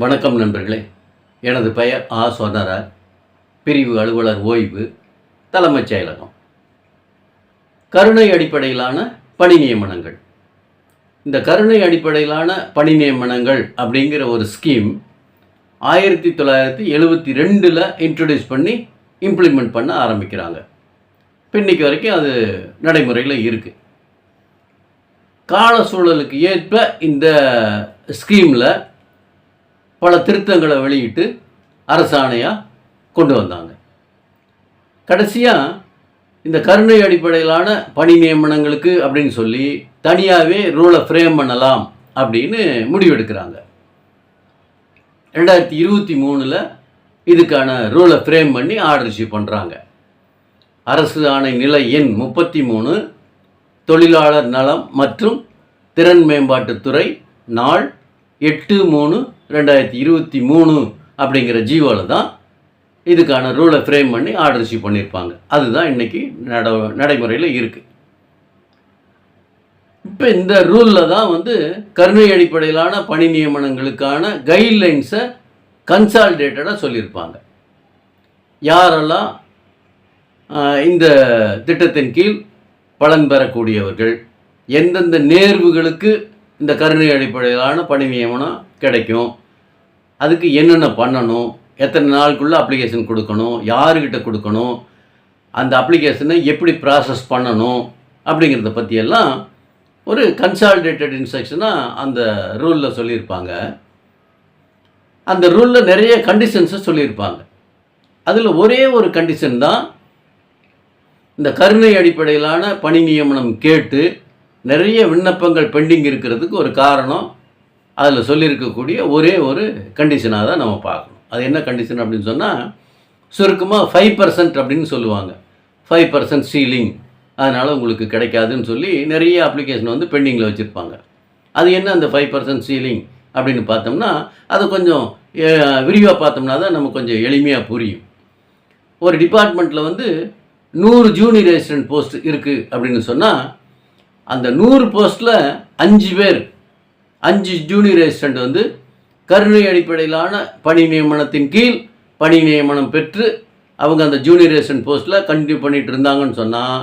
வணக்கம் நண்பர்களே. எனது பெயர் ஆ. சொர்ணராஜ். பிரிவு அலுவலர் ஓய்வு, தலைமைச் செயலகம். கருணை அடிப்படையிலான பணி நியமனங்கள். இந்த கருணை அடிப்படையிலான பணி நியமனங்கள் அப்படிங்கிற ஒரு ஸ்கீம் 1972 இன்ட்ரடியூஸ் பண்ணி இம்ப்ளிமெண்ட் பண்ண ஆரம்பிக்கிறாங்க. இன்னைக்கு வரைக்கும் அது நடைமுறையில் இருக்குது. கால சூழலுக்கு ஏற்ப இந்த ஸ்கீமில் பல திருத்தங்களை வெளியிட்டு அரசாணையாக கொண்டு வந்தாங்க. கடைசியாக இந்த கருணை அடிப்படையிலான பணி நியமனங்களுக்கு அப்படின்னு சொல்லி தனியாகவே ரூலை ஃப்ரேம் பண்ணலாம் அப்படின்னு முடிவெடுக்கிறாங்க. 2023 இதுக்கான ரூலை ஃப்ரேம் பண்ணி ஆர்டர் இஷ்யூ பண்ணுறாங்க. அரசு ஆணை நிலை எண் 33 தொழிலாளர் நலம் மற்றும் திறன் மேம்பாட்டுத்துறை நாள் 8/3/2023 அப்படிங்கிற ஜீவோவில் தான் இதுக்கான ரூலை ஃப்ரேம் பண்ணி ஆர்டர் இஷ்யூ பண்ணியிருப்பாங்க. அதுதான் இன்றைக்கி நடைமுறையில் இருக்குது. இப்போ இந்த ரூலில் தான் கருணை அடிப்படையிலான பணி நியமனங்களுக்கான கைட்லைன்ஸை கன்சாலிடேட்டடாக சொல்லியிருப்பாங்க. யாரெல்லாம் இந்த திட்டத்தின் கீழ் பலன் பெறக்கூடியவர்கள், எந்தெந்த நேர்வுகளுக்கு இந்த கருணை அடிப்படையிலான பணி நியமனம் கிடைக்கும், அதுக்கு என்னென்ன பண்ணணும், எத்தனை நாளுக்குள்ளே அப்ளிகேஷன் கொடுக்கணும், யாருக்கிட்ட கொடுக்கணும், அந்த அப்ளிகேஷனை எப்படி ப்ராசஸ் பண்ணணும் அப்படிங்கிறத பற்றியெல்லாம் ஒரு கன்சாலிடேட்டட் இன்ஸ்ட்ரக்ஷனாக அந்த ரூலில் சொல்லியிருப்பாங்க. அந்த ரூலில் நிறைய கண்டிஷன்ஸை சொல்லியிருப்பாங்க. அதில் ஒரே ஒரு கண்டிஷன் தான், இந்த கருணை அடிப்படையிலான பணி நியமனம் கேட்டு நிறைய விண்ணப்பங்கள் பெண்டிங் இருக்கிறதுக்கு ஒரு காரணம் அதில் சொல்லியிருக்கக்கூடிய ஒரே ஒரு கண்டிஷனாக தான் நம்ம பார்க்கணும். அது என்ன கண்டிஷன் அப்படின்னு சொன்னால், சுருக்கமாக 5% அப்படின்னு சொல்லுவாங்க. 5% சீலிங், அதனால் உங்களுக்கு கிடைக்காதுன்னு சொல்லி நிறைய அப்ளிகேஷன் பெண்டிங்கில் வச்சுருப்பாங்க. அது என்ன அந்த 5% சீலிங் அப்படின்னு பார்த்தோம்னா, அது கொஞ்சம் விரிவாக பார்த்தோம்னா தான் நமக்கு கொஞ்சம் எளிமையாக புரியும். ஒரு டிபார்ட்மெண்ட்டில் 100 ஜூனியர் ரெசிடென்ட் போஸ்ட் இருக்குது அப்படின்னு சொன்னால், அந்த 100 போஸ்ட்டில் 5 பேர், 5 ஜூனியர் ரெசிடென்ட் கருணை அடிப்படையிலான பணி நியமனத்தின் கீழ் பணி நியமனம் பெற்று அவங்க அந்த ஜூனியர் ரெசிடென்ட் போஸ்ட்டில் கண்டினியூ பண்ணிகிட்டு இருந்தாங்கன்னு சொன்னால்,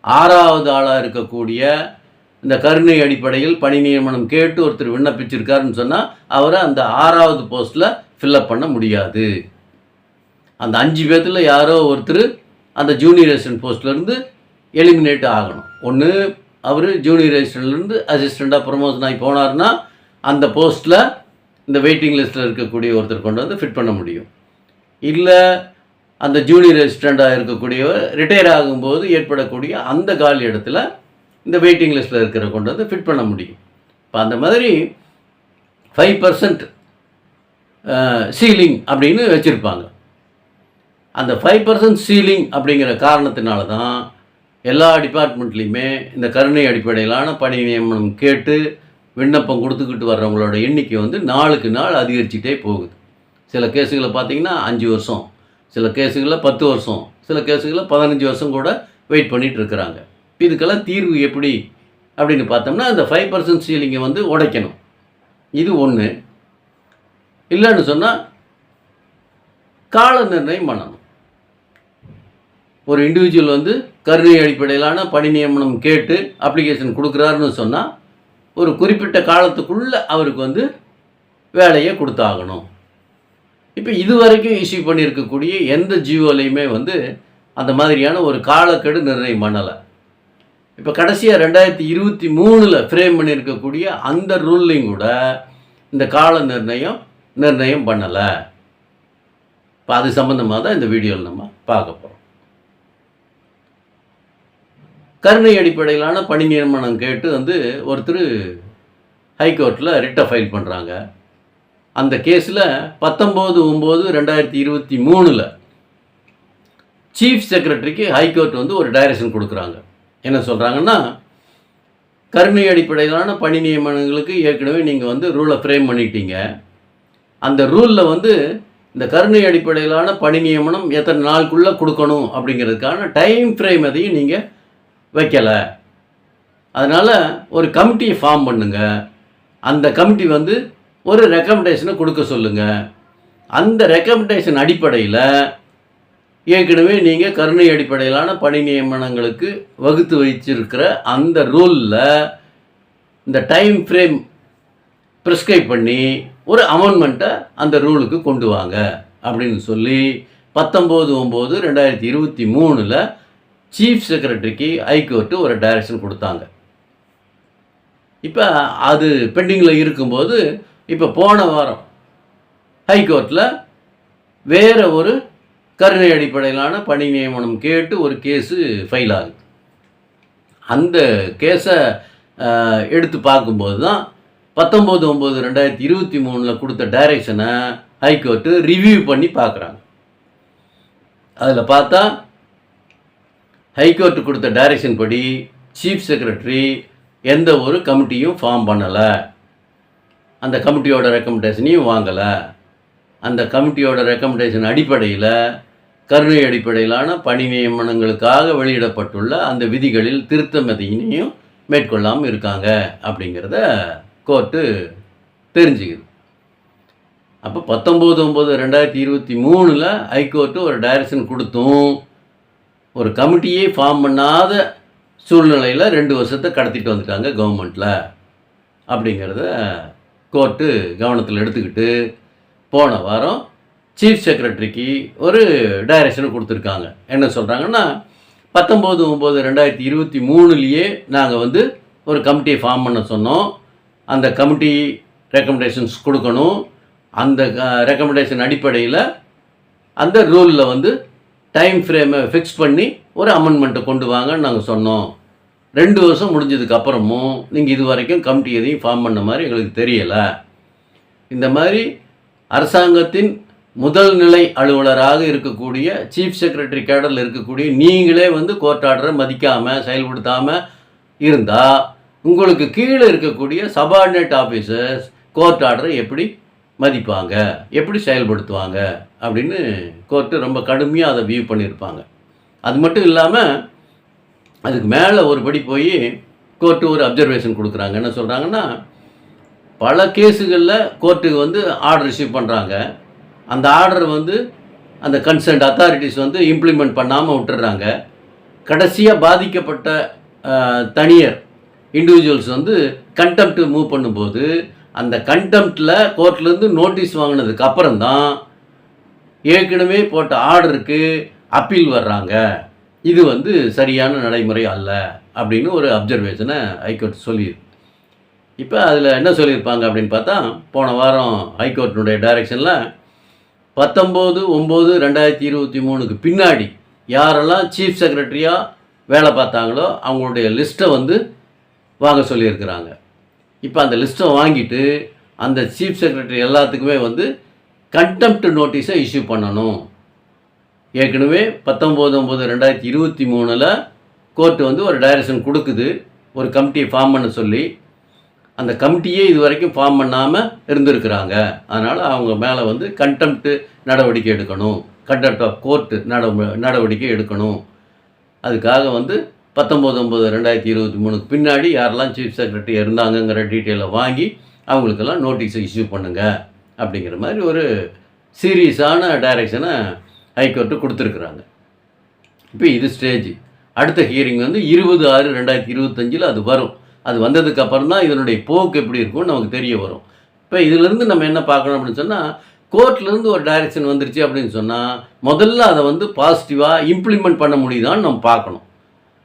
6வது ஆளாக இருக்கக்கூடிய இந்த கருணை அடிப்படையில் பணி நியமனம் கேட்டு ஒருத்தர் விண்ணப்பிச்சிருக்காருன்னு சொன்னால், அவரை அந்த 6வது போஸ்ட்டில் ஃபில்லப் பண்ண முடியாது. அந்த 5 பேர்த்தில் யாரோ ஒருத்தர் அந்த ஜூனியர் ரெசிடென்ட் போஸ்ட்லேருந்து எலிமினேட் ஆகணும். ஒன்று அவர் ஜூனியர் ரெசிடென்ட்லேருந்து அசிஸ்டண்ட்டாக ப்ரொமோஷன் ஆகி போனார்னா அந்த போஸ்ட்டில் இந்த வெயிட்டிங் லிஸ்ட்டில் இருக்கக்கூடிய ஒருத்தர் கொண்டு ஃபிட் பண்ண முடியும். இல்லை அந்த ஜூனியர் ரெசிடெண்ட்டாக இருக்கக்கூடியவர் ரிட்டையர் ஆகும்போது ஏற்படக்கூடிய அந்த காலி இடத்துல இந்த வெயிட்டிங் லிஸ்ட்டில் இருக்கிற கொண்டு ஃபிட் பண்ண முடியும். இப்போ அந்த மாதிரி 5% சீலிங் அப்படின்னு வச்சுருப்பாங்க. அந்த 5% சீலிங் அப்படிங்கிற காரணத்தினால தான் எல்லா டிபார்ட்மெண்ட்லேயுமே இந்த கருணை அடிப்படையிலான பணி நியமனம் கேட்டு விண்ணப்பம் கொடுத்துக்கிட்டு வர்றவங்களோட எண்ணிக்கை நாளுக்கு நாள் அதிகரிச்சுட்டே போகுது. சில கேஸுகளை பார்த்திங்கன்னா 5 வருஷம், சில கேஸுகளில் 10 வருஷம், சில கேஸுகளில் 15 வருஷம் கூட வெயிட் பண்ணிகிட்டு இருக்கிறாங்க. இதுக்கெல்லாம் தீர்வு எப்படி அப்படின்னு பார்த்தோம்னா, இந்த 5% சீலிங்கை உடைக்கணும். இது ஒன்று. இல்லைன்னு சொன்னால் கால நிர்ணயம் பண்ணணும். ஒரு இண்டிவிஜுவல் கருணை அடிப்படையிலான பணி நியமனம் கேட்டு அப்ளிகேஷன் கொடுக்குறாருன்னு சொன்னால், ஒரு குறிப்பிட்ட காலத்துக்குள்ளே அவருக்கு வேலையை கொடுத்தாகணும். இப்போ இது வரைக்கும் இஷ்யூ பண்ணியிருக்கக்கூடிய எந்த ஜியோலையுமே அந்த மாதிரியான ஒரு காலக்கெடு நிர்ணயம் பண்ணலை. இப்போ கடைசியாக 2023 ஃப்ரேம் பண்ணியிருக்கக்கூடிய அந்த ரூல்லையும் கூட இந்த கால நிர்ணயம் பண்ணலை. இப்போ அது சம்மந்தமாக தான் இந்த வீடியோவில் நம்ம பார்க்க போகிறோம். கருணை அடிப்படையிலான பணி நியமனம் கேட்டு ஒருத்தர் ஹைகோர்ட்டில் ரிட்டை ஃபைல் பண்ணுறாங்க. அந்த கேஸில் 19/9/2023 சீஃப் செக்ரட்டரிக்கு ஹைகோர்ட் ஒரு டைரக்ஷன் கொடுக்குறாங்க. என்ன சொல்கிறாங்கன்னா, கருணை அடிப்படையிலான பணி நியமனங்களுக்கு ஏற்கனவே நீங்கள் ரூலை ஃப்ரேம் பண்ணிட்டீங்க. அந்த ரூலில் இந்த கருணை அடிப்படையிலான பணி நியமனம் எத்தனை நாளுக்குள்ளே கொடுக்கணும் அப்படிங்கிறதுக்கான டைம் ஃப்ரேம் எதையும் நீங்கள் வைக்கலை. அதனால் ஒரு கமிட்டியை ஃபார்ம் பண்ணுங்க. அந்த கமிட்டி ஒரு ரெக்கமெண்டேஷனை கொடுக்க சொல்லுங்கள். அந்த ரெக்கமெண்டேஷன் அடிப்படையில் ஏற்கனவே நீங்கள் கருணை அடிப்படையிலான பணி நியமனங்களுக்கு வகுத்து வைச்சிருக்கிற அந்த ரூலில் இந்த டைம் ஃப்ரேம் ப்ரிஸ்கிரைப் பண்ணி ஒரு அமெண்ட்மெண்ட்டை அந்த ரூலுக்கு கொண்டு வாங்க அப்படின்னு சொல்லி 19/9/2023 சீஃப் செக்ரட்டரிக்கு ஹைகோர்ட்டு ஒரு டைரக்ஷன் கொடுத்தாங்க. இப்போ அது பெண்டிங்கில் இருக்கும்போது இப்போ போன வாரம் ஹைகோர்ட்டில் வேறு ஒரு கருணை அடிப்படையிலான பணி நியமனம் கேட்டு ஒரு கேஸு ஃபைல் ஆகுது. அந்த கேஸை எடுத்து பார்க்கும்போது தான் 19/9/2023 கொடுத்த டைரக்ஷனை ஹைகோர்ட்டு ரிவ்யூ பண்ணி பார்க்குறாங்க. அதில் பார்த்தா ஹைகோர்ட்டு கொடுத்த டைரக்ஷன் படி சீஃப் செக்ரட்டரி எந்த ஒரு கமிட்டியும் ஃபார்ம் பண்ணலை, அந்த கமிட்டியோட ரெக்கமெண்டேஷனையும் வாங்கலை. அந்த கமிட்டியோட ரெக்கமெண்டேஷன் அடிப்படையில் கருணை அடிப்படையிலான பணி நியமனங்களுக்காக வெளியிடப்பட்டுள்ள அந்த விதிகளில் திருத்தம் எதையும் மேற்கொள்ளாமல் இருக்காங்க அப்படிங்கிறத கோர்ட்டு தெரிஞ்சுக்குது. அப்போ 19/9/2023 ஹைகோர்ட்டு ஒரு டைரக்ஷன் கொடுத்தும் ஒரு கமிட்டியே ஃபார்ம் பண்ணாத சூழ்நிலையில் 2 வருஷத்தை கடத்திட்டு வந்துட்டாங்க கவர்மெண்ட்டில் அப்படிங்கிறத கோர்ட்டு கவனத்தில் எடுத்துக்கிட்டு போன வாரம் சீஃப் செக்ரட்டரிக்கு ஒரு டைரக்ஷனை கொடுத்துருக்காங்க. என்ன சொல்கிறாங்கன்னா 19/9/2023 நாங்கள் வந்து ஒரு கமிட்டியை ஃபார்ம் பண்ண சொன்னோம். அந்த கமிட்டி ரெக்கமெண்டேஷன்ஸ் கொடுக்கணும். அந்த ரெக்கமெண்டேஷன் அடிப்படையில் அந்த ரூலில் வந்து டைம் ஃப்ரேமை ஃபிக்ஸ் பண்ணி ஒரு அமெண்ட்மெண்ட்டை கொண்டு வாங்கன்னு நாங்கள் சொன்னோம். 2 வருஷம் முடிஞ்சதுக்கப்புறமும் நீங்கள் இது வரைக்கும் கமிட்டி எதையும் ஃபார்ம் பண்ண மாதிரி எங்களுக்கு தெரியலை. இந்த மாதிரி அரசாங்கத்தின் முதல் நிலை அலுவலராக இருக்கக்கூடிய சீஃப் செக்ரட்டரி கேடரில் இருக்கக்கூடிய நீங்களே வந்து கோர்ட் ஆர்டரை மதிக்காமல் செயல்படுத்தாமல் இருந்தால் உங்களுக்கு கீழே இருக்கக்கூடிய சபார்டினேட் ஆஃபீஸர்ஸ் கோர்ட் ஆர்டரை எப்படி மதிப்பாங்க, எப்படி செயல்படுத்துவாங்க அப்படின்னு கோர்ட்டு ரொம்ப கடுமையாக அதை வியூ பண்ணியிருப்பாங்க. அது மட்டும் இல்லாமல் அதுக்கு மேலே ஒரு படி போய் கோர்ட்டு ஒரு அப்சர்வேஷன் கொடுக்குறாங்க. என்ன சொல்கிறாங்கன்னா, பல கேஸுகளில் கோர்ட்டுக்கு வந்து ஆர்டர் ரிசீவ் பண்ணுறாங்க. அந்த ஆர்டர் வந்து அந்த கன்சர்ன்ட் அத்தாரிட்டிஸ் வந்து இம்ப்ளிமெண்ட் பண்ணாமல் விட்டுறாங்க. கடைசியாக பாதிக்கப்பட்ட தனியர் இண்டிவிஜுவல்ஸ் வந்து கண்டெம்ப்ட் மூவ் பண்ணும்போது அந்த கண்டெம்ப்டில் கோர்ட்லேருந்து நோட்டீஸ் வாங்கினதுக்கு அப்புறம் தான் ஏற்கனவே போட்ட ஆர்டருக்கு அப்பீல் வர்றாங்க. இது வந்து சரியான நடைமுறை அல்ல அப்படின்னு ஒரு அப்சர்வேஷனை ஹைகோர்ட் சொல்லியிருக்கு. இப்போ அதில் என்ன சொல்லியிருப்பாங்க அப்படின்னு பார்த்தா, போன வாரம் ஹைகோர்ட்டினுடைய டைரக்ஷனில் 19/9/2023 பின்னாடி யாரெல்லாம் சீஃப் செக்ரட்டரியாக வேலை பார்த்தாங்களோ அவங்களுடைய லிஸ்ட்டை வந்து வாங்க சொல்லியிருக்கிறாங்க. இப்போ அந்த லிஸ்ட்டை வாங்கிட்டு அந்த சீஃப் செக்ரட்டரி எல்லாத்துக்குமே வந்து கண்டெம்ப்ட் நோட்டீஸை இஷ்யூ பண்ணணும். ஏற்கனவே 19/9/2023 கோர்ட்டு வந்து ஒரு டைரக்ஷன் கொடுக்குது, ஒரு கமிட்டியை ஃபார்ம் பண்ண சொல்லி. அந்த கமிட்டியே இது வரைக்கும் ஃபார்ம் பண்ணாமல் இருந்திருக்கிறாங்க. அதனால் அவங்க மேலே வந்து கண்டெம்ப்ட் நடவடிக்கை எடுக்கணும், கண்டெம்ப்ட் ஆஃப் கோர்ட்டு நடவடிக்கை எடுக்கணும். அதுக்காக வந்து 19/9/2023 பின்னாடி யாரெல்லாம் சீஃப் செக்ரட்டரி இருந்தாங்கங்கிற டீட்டெயிலை வாங்கி அவங்களுக்கெல்லாம் நோட்டீஸை இஷ்யூ பண்ணுங்கள் அப்படிங்கிற மாதிரி ஒரு சீரியஸான டைரக்ஷனை ஹைகோர்ட்டு கொடுத்துருக்குறாங்க. இப்போ இது ஸ்டேஜ். அடுத்த ஹியரிங் வந்து 20/6/2025 அது வரும். அது வந்ததுக்கப்புறம் தான் இதனுடைய போக்கு எப்படி இருக்கும்னு நமக்கு தெரிய வரும். இப்போ இதிலேருந்து நம்ம என்ன பார்க்கணும் அப்படின்னு சொன்னால், கோர்ட்லேருந்து ஒரு டைரக்ஷன் வந்துருச்சு அப்படின்னு சொன்னால் முதல்ல அதை வந்து பாசிட்டிவாக இம்ப்ளிமெண்ட் பண்ண முடியுதான்னு நம்ம பார்க்கணும்.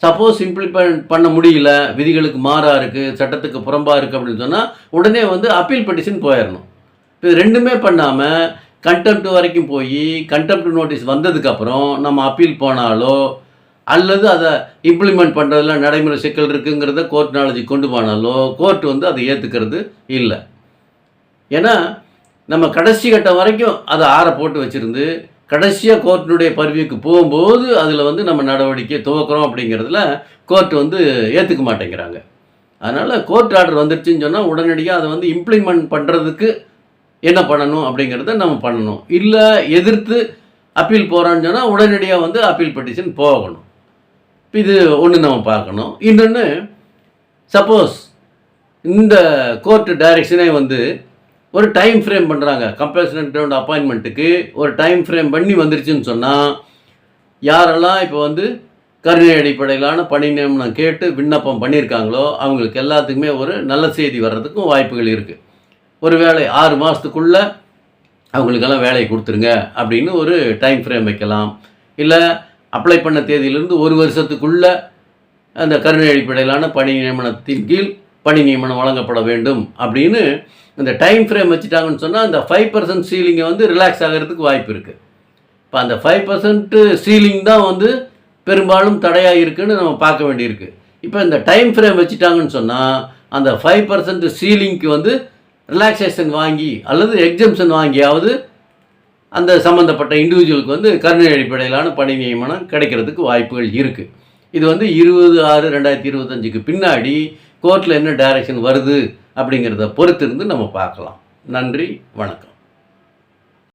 சப்போஸ் இம்ப்ளிமெண்ட் பண்ண முடியல, விதிகளுக்கு மாறாக இருக்குது, சட்டத்துக்கு புறம்பாக இருக்குது அப்படின்னு சொன்னால் உடனே வந்து அப்பீல் பெட்டிஷன் போயிடணும். இது ரெண்டுமே பண்ணாமல் கண்டெம்ப்ட் வரைக்கும் போய் கண்டெம்ப்ட் நோட்டீஸ் வந்ததுக்கப்புறம் நம்ம அப்பீல் போனாலோ அல்லது அதை இம்ப்ளிமெண்ட் பண்ணுறதுல நடைமுறை சிக்கல் இருக்குங்கிறத கோர்ட் நாலேஜ் கொண்டு போனாலோ கோர்ட் வந்து அதை ஏற்றுக்கிறது இல்லை. ஏன்னா நம்ம கடைசி கட்டம் வரைக்கும் அதை ஆற போட்டு வச்சுருந்து கடைசியாக கோர்ட்டினுடைய பர்வியூக்கு போகும்போது அதில் வந்து நம்ம நடவடிக்கை துவக்கிறோம் அப்படிங்கிறதுல கோர்ட் வந்து ஏற்றுக்க மாட்டேங்கிறாங்க. அதனால் கோர்ட் ஆர்டர் வந்துடுச்சுன்னு சொன்னால் உடனடியாக அதை வந்து இம்ப்ளிமெண்ட் பண்ணுறதுக்கு என்ன பண்ணணும் அப்படிங்கிறத நம்ம பண்ணணும். இல்லை எதிர்த்து அப்பீல் போகிறான்னு சொன்னால் உடனடியாக வந்து அப்பீல் பெட்டிஷன் போகணும். இது ஒன்று நம்ம பார்க்கணும். இன்னொன்று, சப்போஸ் இந்த கோர்ட்டு டைரக்ஷனே வந்து ஒரு டைம் ஃப்ரேம் பண்ணுறாங்க. கம்பல்சரி கிரவுண்ட் அப்பாயின்மெண்ட்டுக்கு ஒரு டைம் ஃப்ரேம் பண்ணி வந்துருச்சுன்னு சொன்னால், யாரெல்லாம் இப்போ வந்து கருணை அடிப்படையிலான பணி நியமனம் கேட்டு விண்ணப்பம் பண்ணியிருக்காங்களோ அவங்களுக்கு எல்லாத்துக்குமே ஒரு நல்ல செய்தி வர்றதுக்கும் வாய்ப்புகள் இருக்குது. ஒரு வேளை 6 மாதத்துக்குள்ளே அவங்களுக்கெல்லாம் வேலையை கொடுத்துருங்க அப்படின்னு ஒரு டைம் ஃப்ரேம் வைக்கலாம். இல்லை அப்ளை பண்ண தேதியிலிருந்து 1 வருஷத்துக்குள்ளே அந்த கருணை அடிப்படையிலான பணி நியமனத்தின் கீழ் பணி நியமனம் வழங்கப்பட வேண்டும் அப்படின்னு இந்த டைம் ஃப்ரேம் வச்சுட்டாங்கன்னு சொன்னால் அந்த 5% சீலிங்கை வந்து ரிலாக்ஸ் ஆகிறதுக்கு வாய்ப்பு இருக்குது. இப்போ அந்த 5% சீலிங் தான் வந்து பெரும்பாலும் தடையாக இருக்குதுன்னு நம்ம பார்க்க வேண்டியிருக்கு. இப்போ இந்த டைம் ஃப்ரேம் வச்சுட்டாங்கன்னு சொன்னால் அந்த 5% சீலிங்க்கு வந்து ரிலாக்ஸேஷன் வாங்கி அல்லது எக்ஸம்ஷன் வாங்கியாவது அந்த சம்மந்தப்பட்ட இண்டிவிஜுவலுக்கு வந்து கருணை அடிப்படையிலான பணி நியமனம் கிடைக்கிறதுக்கு வாய்ப்புகள் இருக்குது. இது வந்து 20/6/2025க்கு பின்னாடி கோர்ட்டில் என்ன டைரக்ஷன் வருது அப்படிங்கிறத பொறுத்து இருந்து நம்ம பார்க்கலாம். நன்றி, வணக்கம்.